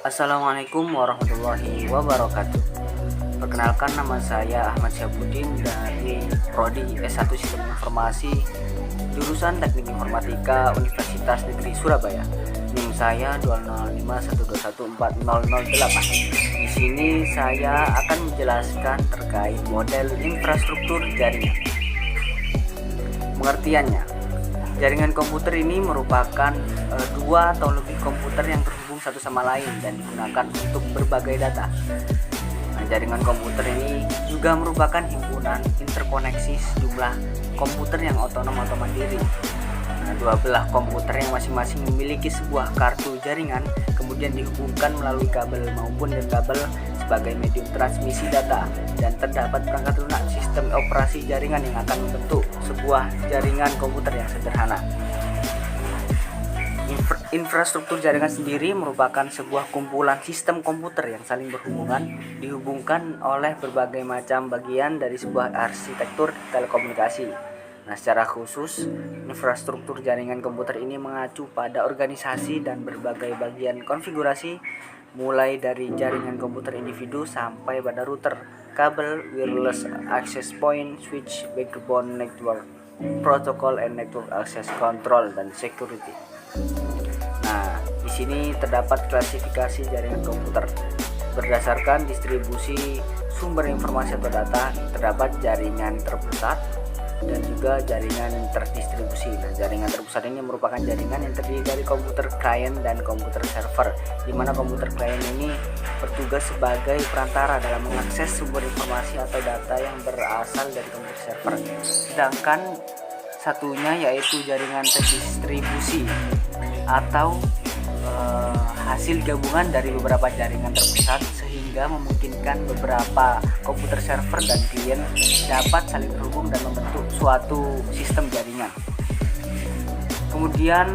Assalamualaikum warahmatullahi wabarakatuh. Perkenalkan, nama saya Ahmad Syahbudin dari Prodi S1 Sistem Informasi, jurusan Teknik Informatika Universitas Negeri Surabaya. NIM saya 20512140008. Di sini saya akan menjelaskan terkait model infrastruktur jaringan. Pengertiannya, jaringan komputer ini merupakan dua atau lebih komputer yang terhubung satu sama lain dan digunakan untuk berbagai data. Nah, jaringan komputer ini juga merupakan himpunan interkoneksi sejumlah komputer yang otonom atau mandiri. Nah, dua belah komputer yang masing-masing memiliki sebuah kartu jaringan kemudian dihubungkan melalui kabel maupun kabel sebagai medium transmisi data, dan terdapat perangkat lunak sistem operasi jaringan yang akan membentuk sebuah jaringan komputer yang sederhana. Infrastruktur jaringan sendiri merupakan sebuah kumpulan sistem komputer yang saling berhubungan, dihubungkan oleh berbagai macam bagian dari sebuah arsitektur telekomunikasi. Nah, secara khusus, infrastruktur jaringan komputer ini mengacu pada organisasi dan berbagai bagian konfigurasi, mulai dari jaringan komputer individu sampai pada router, kabel, wireless access point, switch, backbone network, protocol and network access control, dan security. Nah, di sini terdapat klasifikasi jaringan komputer berdasarkan distribusi sumber informasi atau data. Terdapat jaringan terpusat dan juga jaringan terdistribusi. Nah, jaringan terpusat ini merupakan jaringan yang terdiri dari komputer klien dan komputer server, di mana komputer klien ini bertugas sebagai perantara dalam mengakses sumber informasi atau data yang berasal dari komputer server. Sedangkan satunya yaitu jaringan terdistribusi atau hasil gabungan dari beberapa jaringan terpusat, sehingga memungkinkan beberapa komputer server dan klien dapat saling terhubung dan membentuk suatu sistem jaringan. Kemudian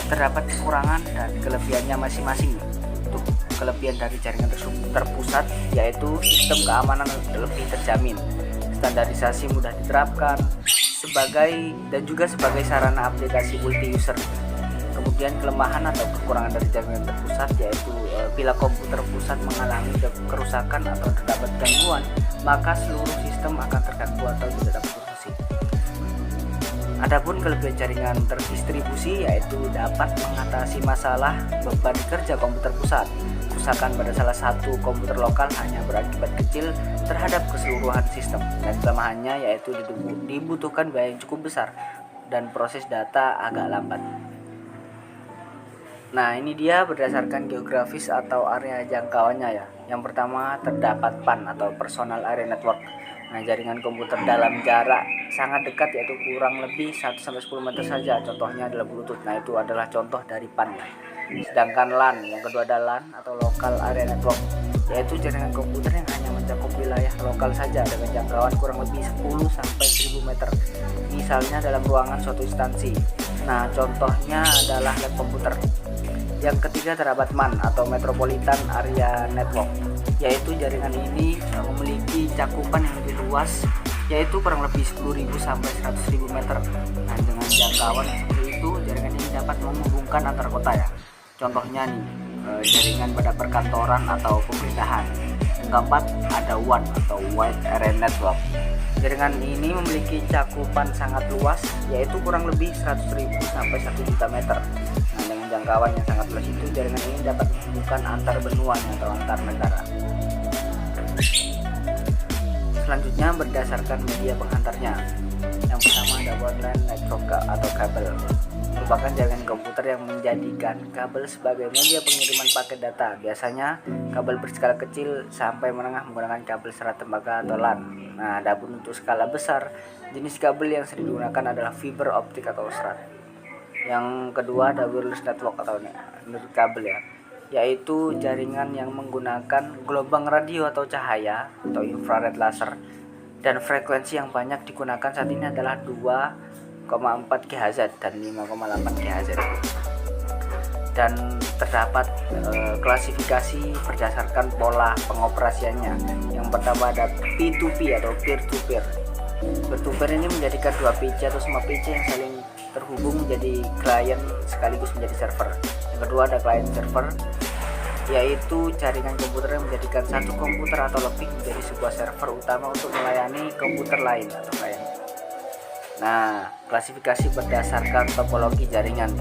terdapat kekurangan dan kelebihannya masing-masing. Untuk kelebihan dari jaringan terpusat yaitu sistem keamanan lebih terjamin, standarisasi mudah diterapkan dan juga sebagai sarana aplikasi multi user. Kemudian kelemahan atau kekurangan dari jaringan terpusat yaitu bila komputer pusat mengalami kerusakan atau terdapat gangguan, maka seluruh sistem akan terganggu atau tidak dapat berfungsi. Adapun kelebihan jaringan terdistribusi yaitu dapat mengatasi masalah beban kerja komputer pusat. Kerusakan pada salah satu komputer lokal hanya berakibat kecil terhadap keseluruhan sistem, dan kelemahannya yaitu dibutuhkan biaya yang cukup besar dan proses data agak lambat. Nah, ini dia berdasarkan geografis atau area jangkauannya ya. Yang pertama terdapat PAN atau Personal Area Network. Nah, jaringan komputer dalam jarak sangat dekat yaitu kurang lebih 1-10 meter saja. Contohnya adalah Bluetooth. Nah, itu adalah contoh dari PAN ya. Sedangkan LAN, yang kedua adalah LAN atau Local Area Network, yaitu jaringan komputer yang hanya mencakup wilayah lokal saja dengan jangkauan kurang lebih 10-1000 meter. Misalnya dalam ruangan suatu instansi. Nah, contohnya adalah lab komputer. Yang ketiga terdapat MAN atau Metropolitan Area Network, yaitu jaringan ini memiliki cakupan yang lebih luas, yaitu kurang lebih 10.000 sampai 100.000 meter. Nah, dengan jangkauan yang seperti itu, jaringan ini dapat menghubungkan antar kota ya. Contohnya nih, jaringan pada perkantoran atau pemerintahan. Yang keempat ada WAN atau Wide Area Network. Jaringan ini memiliki cakupan sangat luas, yaitu kurang lebih 100.000 sampai 1 juta meter. Nah, dengan jangkauan yang sangat luas itu, jaringan ini dapat menghubungkan antar benua atau antar negara. Selanjutnya berdasarkan media penghantarnya. Yang pertama ada wireline network atau kabel, merupakan jaringan komputer yang menjadikan kabel sebagai media pengiriman paket data. Biasanya kabel berskala kecil sampai menengah menggunakan kabel serat tembaga atau LAN. Nah, adapun untuk skala besar, jenis kabel yang sering digunakan adalah fiber optik atau serat. Yang kedua ada wireless network atau kabel ya, yaitu jaringan yang menggunakan gelombang radio atau cahaya atau infrared laser, dan frekuensi yang banyak digunakan saat ini adalah 2,4 GHz dan 5,8 GHz. Dan terdapat klasifikasi berdasarkan pola pengoperasiannya. Yang pertama ada P2P atau peer to peer. Peer to peer ini menjadikan dua PC atau semua PC yang saling terhubung menjadi klien sekaligus menjadi server. Yang kedua ada client server. yaitu jaringan komputer yang menjadikan satu komputer atau lebih menjadi sebuah server utama untuk melayani komputer lain atau lain. Nah, klasifikasi berdasarkan topologi jaringan.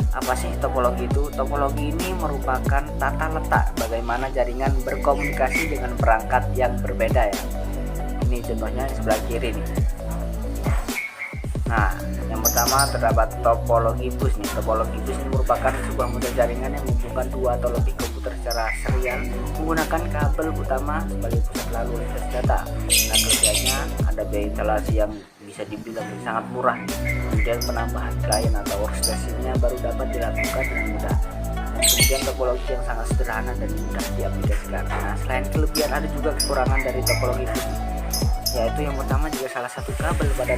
Apa sih topologi itu? Topologi ini merupakan tata letak bagaimana jaringan berkomunikasi dengan perangkat yang berbeda ya. Ini contohnya di sebelah kiri nih. Nah, yang pertama terdapat topologi bus nih. Topologi bus ini merupakan sebuah model jaringan yang menghubungkan dua atau lebih komputer secara serial menggunakan kabel utama sebagai pusat lalu lintas data. Nah, kelebihannya ada biaya instalasi yang bisa dibilang sangat murah. Kemudian penambahan klien atau workstation-nya baru dapat dilakukan dengan mudah. Dan kemudian topologi yang sangat sederhana dan mudah diaplikasikan. Nah, selain kelebihan ada juga kekurangan dari topologi bus, yaitu yang pertama jika salah satu kabel pada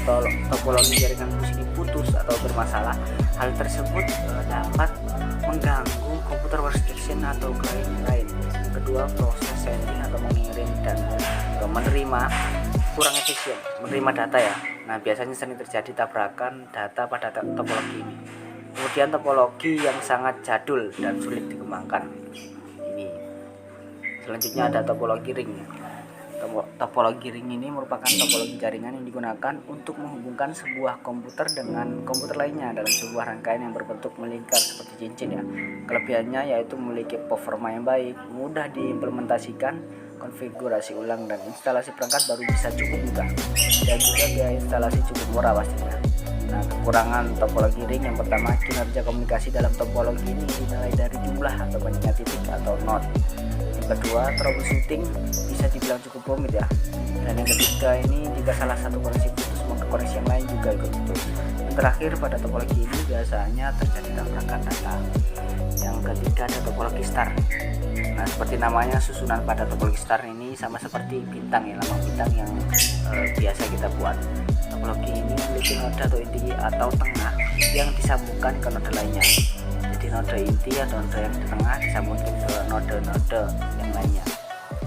topologi jaringan bus ini putus atau bermasalah, hal tersebut dapat mengganggu komputer workstation atau klien lain. Yang kedua, proses sending atau mengirim dan menerima kurang efisien, menerima data ya. Nah, biasanya sering terjadi tabrakan data pada topologi ini. Kemudian topologi yang sangat jadul dan sulit dikembangkan. Ini selanjutnya ada topologi ring. Topologi ring ini merupakan topologi jaringan yang digunakan untuk menghubungkan sebuah komputer dengan komputer lainnya dalam sebuah rangkaian yang berbentuk melingkar seperti cincin ya. Kelebihannya yaitu memiliki performa yang baik, mudah diimplementasikan, konfigurasi ulang dan instalasi perangkat baru bisa cukup mudah, dan juga biaya instalasi cukup murah pastinya. Nah, kekurangan topologi ring yang pertama, kinerja komunikasi dalam topologi ini dinilai dari jumlah atau banyaknya titik atau node. Yang kedua, troubleshooting bisa dibilang cukup rumit ya. Dan yang ketiga ini jika salah satu koneksi putus maka koneksi yang lain juga ikut putus. Yang terakhir, pada topologi ini biasanya terjadi tabrakan data. Yang ketiga ada topologi star. Nah, seperti namanya, susunan pada topologi star ini sama seperti bintang ya, lambang bintang yang biasa kita buat. Topologi ini memiliki node atau inti atau tengah yang disambungkan ke node lainnya. Jadi node inti atau node yang di tengah disambungkan ke node-node yang lainnya.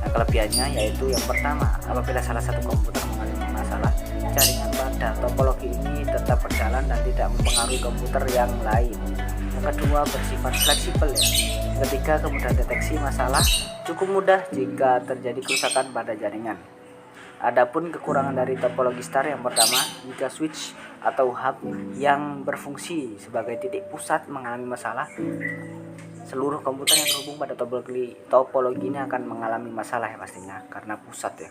Nah, kelebihannya yaitu yang pertama, apabila salah satu komputer mengalami masalah, jaringan pada topologi ini tetap berjalan dan tidak mempengaruhi komputer yang lain. Yang kedua, bersifat fleksibel ya. Ketiga, kemudahan deteksi masalah, cukup mudah jika terjadi kerusakan pada jaringan. Adapun kekurangan dari topologi star yang pertama, jika switch atau hub yang berfungsi sebagai titik pusat mengalami masalah, seluruh komputer yang terhubung pada topologi ini akan mengalami masalah ya pastinya, karena pusat ya.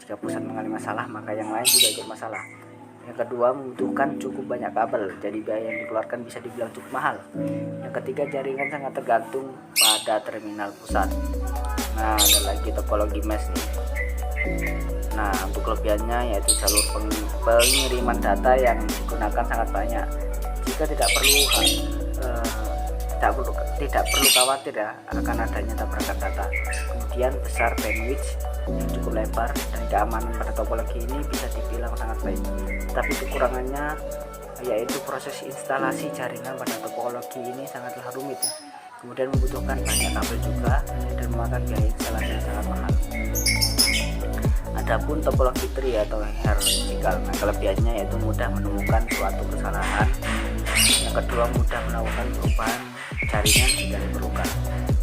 Jika pusat mengalami masalah maka yang lain juga ikut masalah. Yang kedua, membutuhkan cukup banyak kabel, jadi biaya yang dikeluarkan bisa dibilang cukup mahal. Yang ketiga, jaringan sangat tergantung pada terminal pusat. Nah, ada lagi topologi mesh nih. Nah, untuk kelebihannya yaitu jalur pengiriman data yang digunakan sangat banyak. Jika tidak perlu khawatir ya akan adanya tabrakan data. Kemudian besar bandwidth yang cukup lebar dan keamanan pada topologi ini bisa dibilang sangat baik. Tapi kekurangannya yaitu proses instalasi jaringan pada topologi ini sangatlah rumit ya. Kemudian membutuhkan banyak kabel juga dan memakan biaya instalasi yang sangat mahal. Adapun topologi tree atau hierarchical, nah kelebihannya yaitu mudah menemukan suatu kesalahan. Yang kedua, mudah melakukan perubahan jaringan jika diperlukan.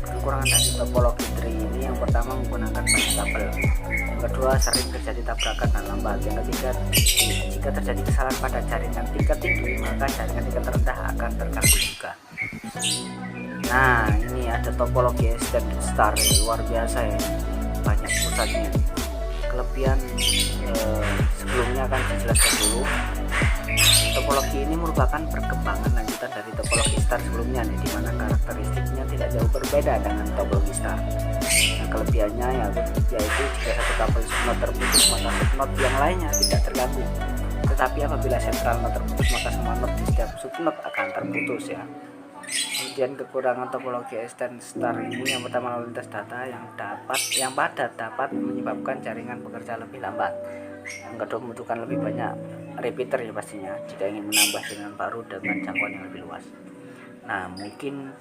Kekurangan dari topologi tree ini yang pertama menggunakan banyak kabel. Yang kedua, sering terjadi tabrakan dan lambat. Yang ketiga, jika terjadi kesalahan pada jaringan tingkat tinggi maka jaringan tingkat rendah akan terganggu juga. Nah, ini ada topologi extended star, luar biasa ya, banyak pusatnya. Kelebihan sebelumnya akan dijelaskan dulu. Topologi ini merupakan perkembangan lanjutan dari topologi star sebelumnya nih, di mana karakteristiknya tidak jauh berbeda dengan topologi star. Nah, kelebihannya yaitu jika satu kabel subnode terputus maka subnode yang lainnya tidak terganggu. Tetapi apabila sentral node terputus maka semua node di setiap subnode akan terputus ya. Kemudian kekurangan topologi extended star ini yang pertama, lalu lintas data yang padat dapat menyebabkan jaringan bekerja lebih lambat. Yang kedua, membutuhkan lebih banyak repeater ya pastinya jika ingin menambah jaringan baru dengan jangkauan yang lebih luas. Nah, mungkin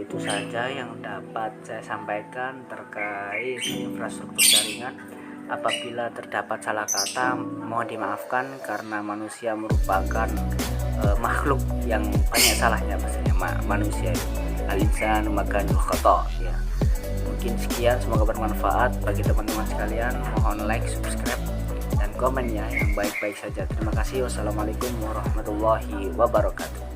itu saja yang dapat saya sampaikan terkait infrastruktur jaringan. Apabila terdapat salah kata mohon dimaafkan karena manusia merupakan makhluk yang banyak salahnya pastinya, manusia al-insanu makanul khata ya. Mungkin sekian, semoga bermanfaat bagi teman-teman sekalian. Mohon like, subscribe, dan komennya yang baik-baik saja. Terima kasih. Wassalamualaikum warahmatullahi wabarakatuh.